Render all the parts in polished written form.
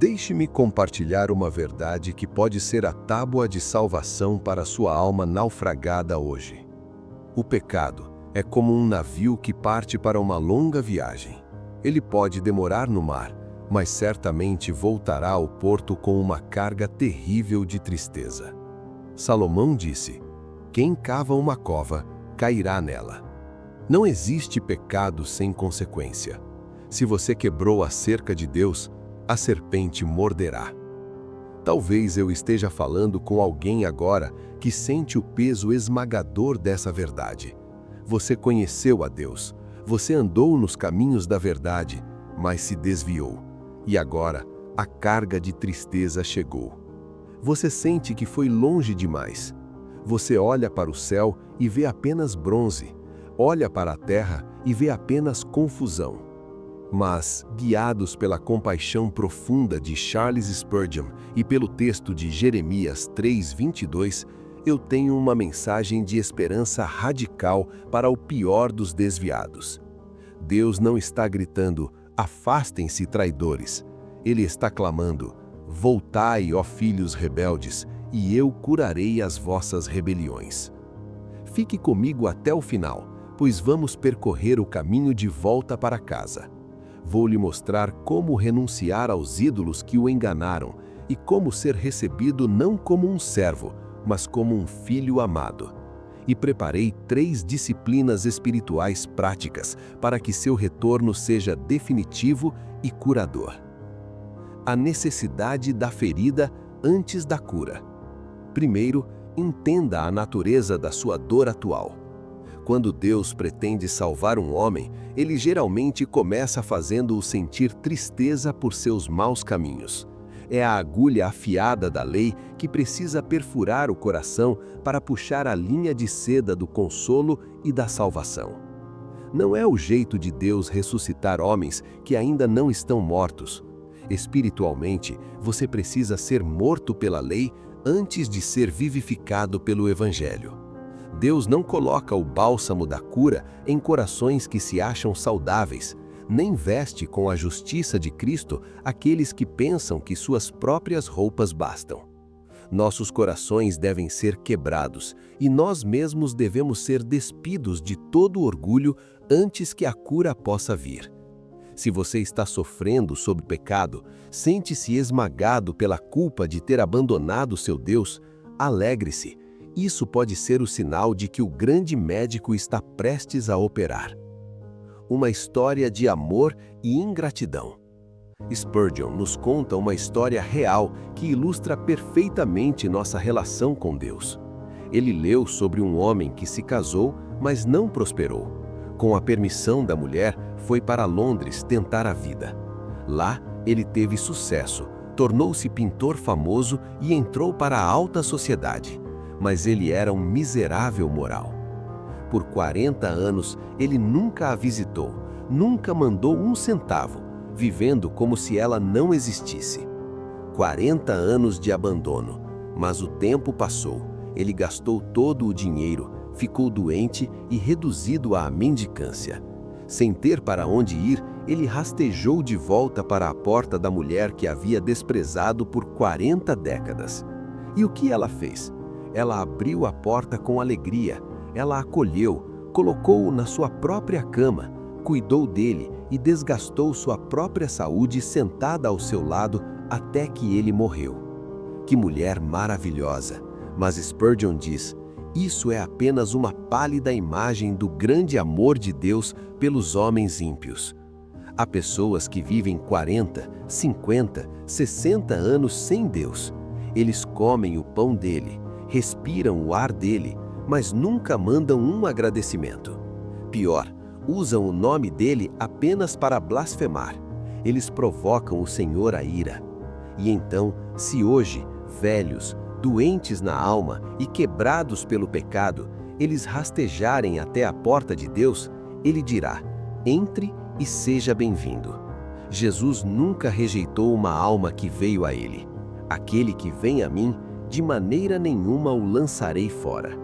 Deixe-me compartilhar uma verdade que pode ser a tábua de salvação para sua alma naufragada hoje. O pecado é como um navio que parte para uma longa viagem. Ele pode demorar no mar, mas certamente voltará ao porto com uma carga terrível de tristeza. Salomão disse: "Quem cava uma cova, cairá nela." Não existe pecado sem consequência. Se você quebrou a cerca de Deus, a serpente morderá. Talvez eu esteja falando com alguém agora que sente o peso esmagador dessa verdade. Você conheceu a Deus, você andou nos caminhos da verdade, mas se desviou. E agora, a carga de tristeza chegou. Você sente que foi longe demais. Você olha para o céu e vê apenas bronze. Olha para a terra e vê apenas confusão. Mas, guiados pela compaixão profunda de Charles Spurgeon e pelo texto de Jeremias 3:22, eu tenho uma mensagem de esperança radical para o pior dos desviados. Deus não está gritando: "Afastem-se, traidores." Ele está clamando: "Voltai, ó filhos rebeldes, e eu curarei as vossas rebeliões." Fique comigo até o final, pois vamos percorrer o caminho de volta para casa. Vou lhe mostrar como renunciar aos ídolos que o enganaram e como ser recebido não como um servo, mas como um filho amado. E preparei 3 disciplinas espirituais práticas para que seu retorno seja definitivo e curador. A necessidade da ferida antes da cura. Primeiro, entenda a natureza da sua dor atual. Quando Deus pretende salvar um homem, ele geralmente começa fazendo-o sentir tristeza por seus maus caminhos. É a agulha afiada da lei que precisa perfurar o coração para puxar a linha de seda do consolo e da salvação. Não é o jeito de Deus ressuscitar homens que ainda não estão mortos. Espiritualmente, você precisa ser morto pela lei antes de ser vivificado pelo Evangelho. Deus não coloca o bálsamo da cura em corações que se acham saudáveis, nem veste com a justiça de Cristo aqueles que pensam que suas próprias roupas bastam. Nossos corações devem ser quebrados e nós mesmos devemos ser despidos de todo orgulho antes que a cura possa vir. Se você está sofrendo sob pecado, sente-se esmagado pela culpa de ter abandonado seu Deus, alegre-se. Isso pode ser o sinal de que o grande médico está prestes a operar. Uma história de amor e ingratidão. Spurgeon nos conta uma história real que ilustra perfeitamente nossa relação com Deus. Ele leu sobre um homem que se casou, mas não prosperou. Com a permissão da mulher, foi para Londres tentar a vida. Lá, ele teve sucesso, tornou-se pintor famoso e entrou para a alta sociedade. Mas ele era um miserável moral. Por 40 anos, ele nunca a visitou, nunca mandou um centavo, vivendo como se ela não existisse. 40 anos de abandono, mas o tempo passou, ele gastou todo o dinheiro, ficou doente e reduzido à mendicância. Sem ter para onde ir, ele rastejou de volta para a porta da mulher que havia desprezado por 40 décadas. E o que ela fez? Ela abriu a porta com alegria, ela acolheu, colocou-o na sua própria cama, cuidou dele e desgastou sua própria saúde sentada ao seu lado até que ele morreu. Que mulher maravilhosa! Mas Spurgeon diz: isso é apenas uma pálida imagem do grande amor de Deus pelos homens ímpios. Há pessoas que vivem 40, 50, 60 anos sem Deus. Eles comem o pão dele, respiram o ar dele, mas nunca mandam um agradecimento. Pior, usam o nome dele apenas para blasfemar. Eles provocam o Senhor à ira. E então, se hoje, velhos, doentes na alma e quebrados pelo pecado, eles rastejarem até a porta de Deus, ele dirá: entre e seja bem-vindo. Jesus nunca rejeitou uma alma que veio a ele. Aquele que vem a mim, de maneira nenhuma o lançarei fora.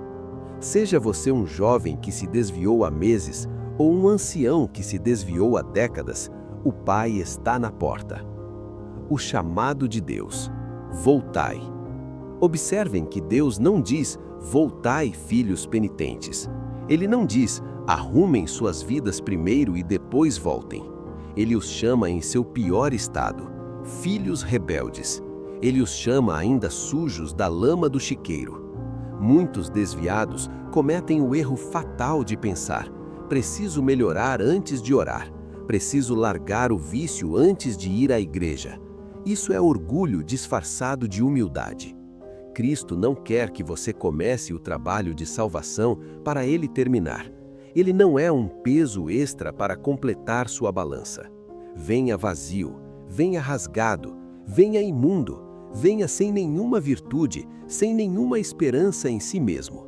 Seja você um jovem que se desviou há meses ou um ancião que se desviou há décadas, o Pai está na porta. o chamado de Deus: voltai. Observem que Deus não diz: voltai, filhos penitentes. Ele não diz: arrumem suas vidas primeiro e depois voltem. Ele os chama em seu pior estado: filhos rebeldes. Ele os chama ainda sujos da lama do chiqueiro. Muitos desviados cometem o erro fatal de pensar: preciso melhorar antes de orar. Preciso largar o vício antes de ir à igreja. Isso é orgulho disfarçado de humildade. Cristo não quer que você comece o trabalho de salvação para ele terminar. Ele não é um peso extra para completar sua balança. Venha vazio, venha rasgado, venha imundo, venha sem nenhuma virtude, sem nenhuma esperança em si mesmo.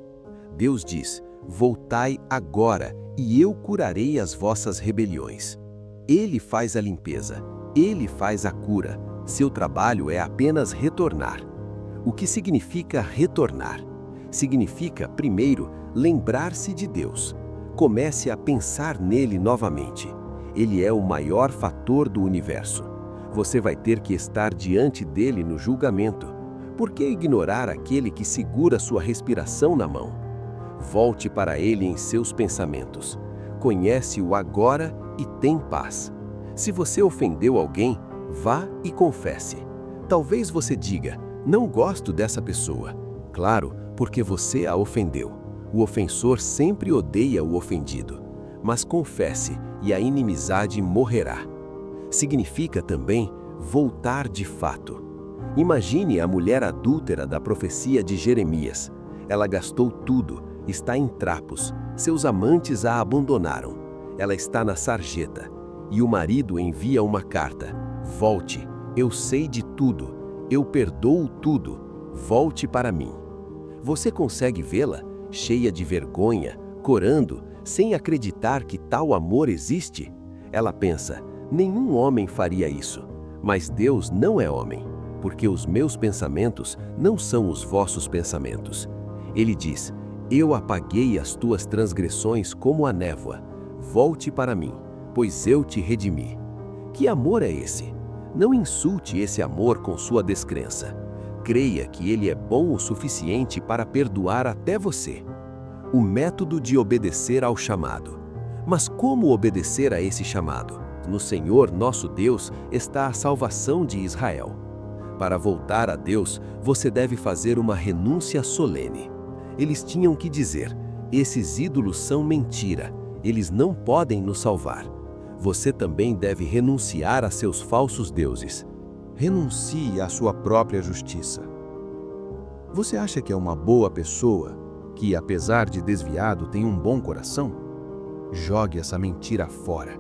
Deus diz: voltai agora e eu curarei as vossas rebeliões. Ele faz a limpeza, ele faz a cura. Seu trabalho é apenas retornar. O que significa retornar? Significa, primeiro, lembrar-se de Deus. Comece a pensar nele novamente. Ele é o maior fator do universo. Você vai ter que estar diante dele no julgamento. Por que ignorar aquele que segura sua respiração na mão? Volte para ele em seus pensamentos. Conhece-o agora e tem paz. Se você ofendeu alguém, vá e confesse. Talvez você diga: não gosto dessa pessoa. Claro, porque você a ofendeu. O ofensor sempre odeia o ofendido. Mas confesse e a inimizade morrerá. Significa também voltar de fato. Imagine a mulher adúltera da profecia de Jeremias. Ela gastou tudo, está em trapos, seus amantes a abandonaram. Ela está na sarjeta. E o marido envia uma carta: volte, eu sei de tudo, eu perdoo tudo, volte para mim. Você consegue vê-la, cheia de vergonha, corando, sem acreditar que tal amor existe? Ela pensa: nenhum homem faria isso. Mas Deus não é homem, porque os meus pensamentos não são os vossos pensamentos. Ele diz: eu apaguei as tuas transgressões como a névoa. Volte para mim, pois eu te redimi. Que amor é esse? Não insulte esse amor com sua descrença. Creia que ele é bom o suficiente para perdoar até você. O método de obedecer ao chamado. Mas como obedecer a esse chamado? No Senhor nosso Deus está a salvação de Israel. Para voltar a Deus, você deve fazer uma renúncia solene. Eles tinham que dizer: esses ídolos são mentira, eles não podem nos salvar. Você também deve renunciar a seus falsos deuses. Renuncie à sua própria justiça. Você acha que é uma boa pessoa, que apesar de desviado tem um bom coração? Jogue essa mentira fora.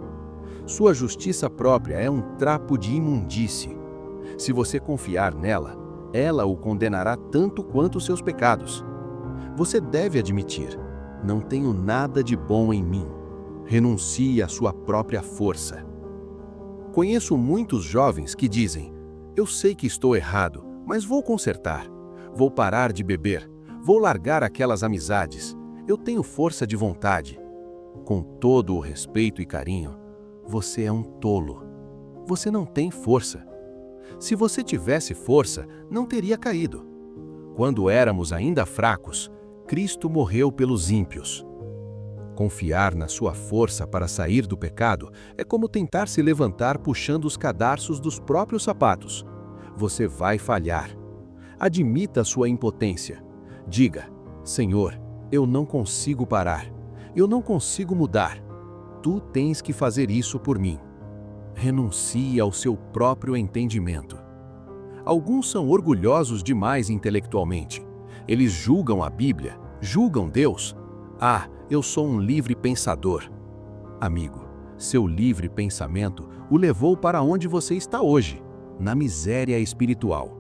Sua justiça própria é um trapo de imundície. Se você confiar nela, ela o condenará tanto quanto seus pecados. Você deve admitir: não tenho nada de bom em mim. Renuncie à sua própria força. Conheço muitos jovens que dizem: eu sei que estou errado, mas vou consertar. Vou parar de beber. Vou largar aquelas amizades. Eu tenho força de vontade. Com todo o respeito e carinho, você é um tolo. Você não tem força. Se você tivesse força, não teria caído. Quando éramos ainda fracos, Cristo morreu pelos ímpios. Confiar na sua força para sair do pecado é como tentar se levantar puxando os cadarços dos próprios sapatos. Você vai falhar. Admita sua impotência. Diga: Senhor, eu não consigo parar. Eu não consigo mudar. Tu tens que fazer isso por mim. Renuncie ao seu próprio entendimento. Alguns são orgulhosos demais intelectualmente. Eles julgam a Bíblia, julgam Deus. Ah, eu sou um livre pensador. Amigo, seu livre pensamento o levou para onde você está hoje, na miséria espiritual.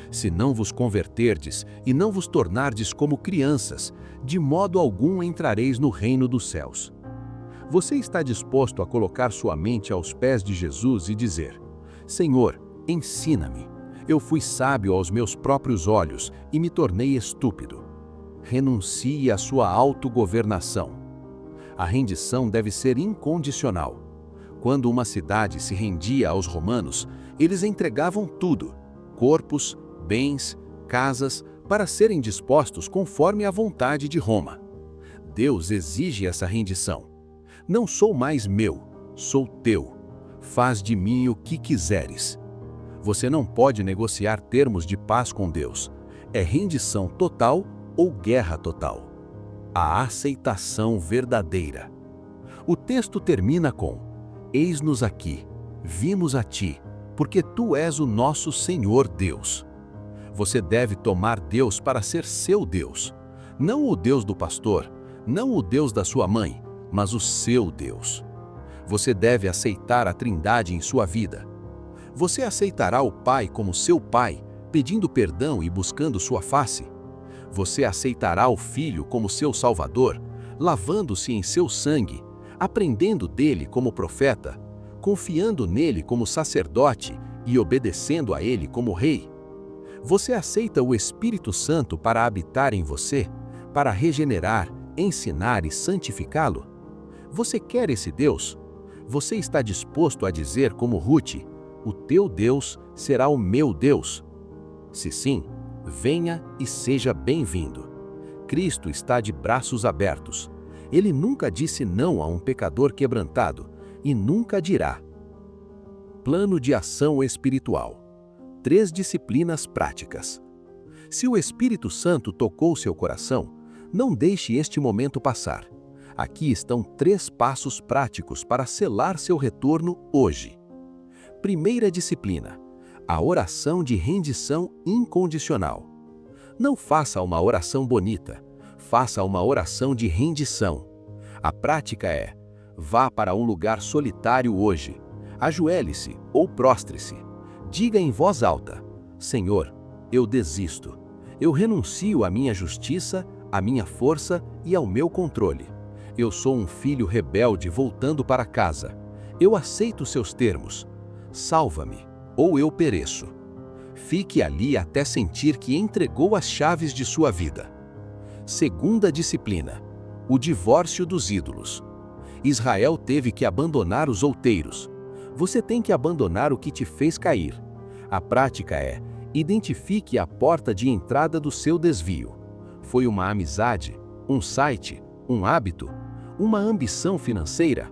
Se não vos converterdes e não vos tornardes como crianças, de modo algum entrareis no reino dos céus. Você está disposto a colocar sua mente aos pés de Jesus e dizer: Senhor, ensina-me. Eu fui sábio aos meus próprios olhos e me tornei estúpido. Renuncie à sua autogovernação. A rendição deve ser incondicional. Quando uma cidade se rendia aos romanos, eles entregavam tudo: corpos, bens, casas, para serem dispostos conforme a vontade de Roma. Deus exige essa rendição. Não sou mais meu, sou teu. Faz de mim o que quiseres. Você não pode negociar termos de paz com Deus. É rendição total ou guerra total. A aceitação verdadeira. O texto termina com: eis-nos aqui, vimos a ti, porque tu és o nosso Senhor Deus. Você deve tomar Deus para ser seu Deus. Não o Deus do pastor, não o Deus da sua mãe, mas o seu Deus. Você deve aceitar a Trindade em sua vida. Você aceitará o Pai como seu Pai, pedindo perdão e buscando sua face? Você aceitará o Filho como seu Salvador, lavando-se em seu sangue, aprendendo dele como profeta, confiando nele como sacerdote e obedecendo a ele como rei? Você aceita o Espírito Santo para habitar em você, para regenerar, ensinar e santificá-lo? Você quer esse Deus? Você está disposto a dizer como Ruth: o teu Deus será o meu Deus? Se sim, venha e seja bem-vindo. Cristo está de braços abertos. Ele nunca disse não a um pecador quebrantado e nunca dirá. Plano de ação espiritual. 3 disciplinas práticas. Se o Espírito Santo tocou seu coração, não deixe este momento passar. Aqui estão 3 passos práticos para selar seu retorno hoje. Primeira disciplina: a oração de rendição incondicional. Não faça uma oração bonita, faça uma oração de rendição. A prática é: vá para um lugar solitário hoje, ajoelhe-se ou prostre-se. Diga em voz alta: Senhor, eu desisto. Eu renuncio à minha justiça, à minha força e ao meu controle. Eu sou um filho rebelde voltando para casa. Eu aceito seus termos. Salva-me, ou eu pereço. Fique ali até sentir que entregou as chaves de sua vida. Segunda disciplina: o divórcio dos ídolos. Israel teve que abandonar os outeiros. Você tem que abandonar o que te fez cair. A prática é: identifique a porta de entrada do seu desvio. Foi uma amizade, um site, um hábito, uma ambição financeira?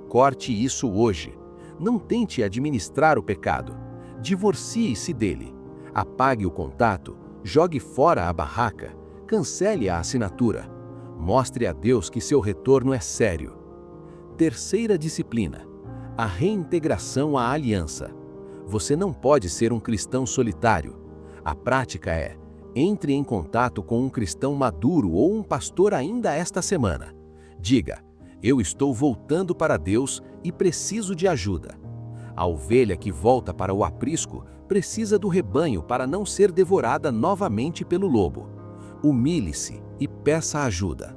Corte isso hoje. Não tente administrar o pecado. Divorcie-se dele. Apague o contato, jogue fora a barraca, cancele a assinatura. Mostre a Deus que seu retorno é sério. Terceira disciplina: a reintegração à aliança. Você não pode ser um cristão solitário. A prática é: entre em contato com um cristão maduro ou um pastor ainda esta semana. Diga: eu estou voltando para Deus e preciso de ajuda. A ovelha que volta para o aprisco precisa do rebanho para não ser devorada novamente pelo lobo. Humilhe-se e peça ajuda.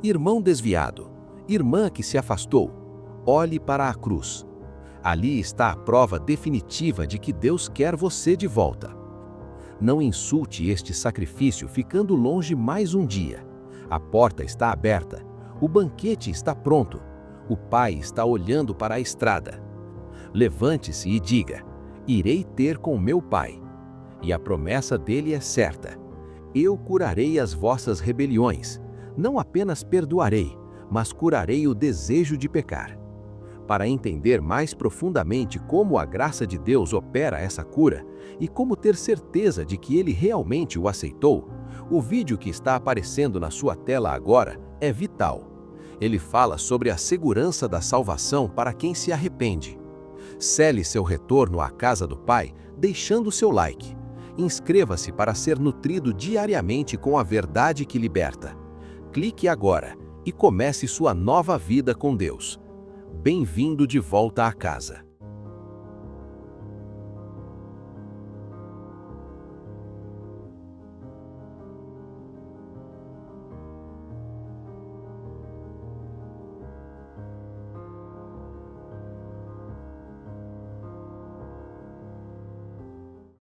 Irmão desviado, irmã que se afastou, olhe para a cruz. Ali está a prova definitiva de que Deus quer você de volta. Não insulte este sacrifício ficando longe mais um dia. A porta está aberta, o banquete está pronto, o Pai está olhando para a estrada. Levante-se e diga: irei ter com meu Pai. E a promessa dele é certa: eu curarei as vossas rebeliões. Não apenas perdoarei, mas curarei o desejo de pecar. Para entender mais profundamente como a graça de Deus opera essa cura e como ter certeza de que Ele realmente o aceitou, o vídeo que está aparecendo na sua tela agora é vital. Ele fala sobre a segurança da salvação para quem se arrepende. Cele seu retorno à casa do Pai deixando seu like. Inscreva-se para ser nutrido diariamente com a verdade que liberta. Clique agora e comece sua nova vida com Deus. Bem-vindo de volta à casa.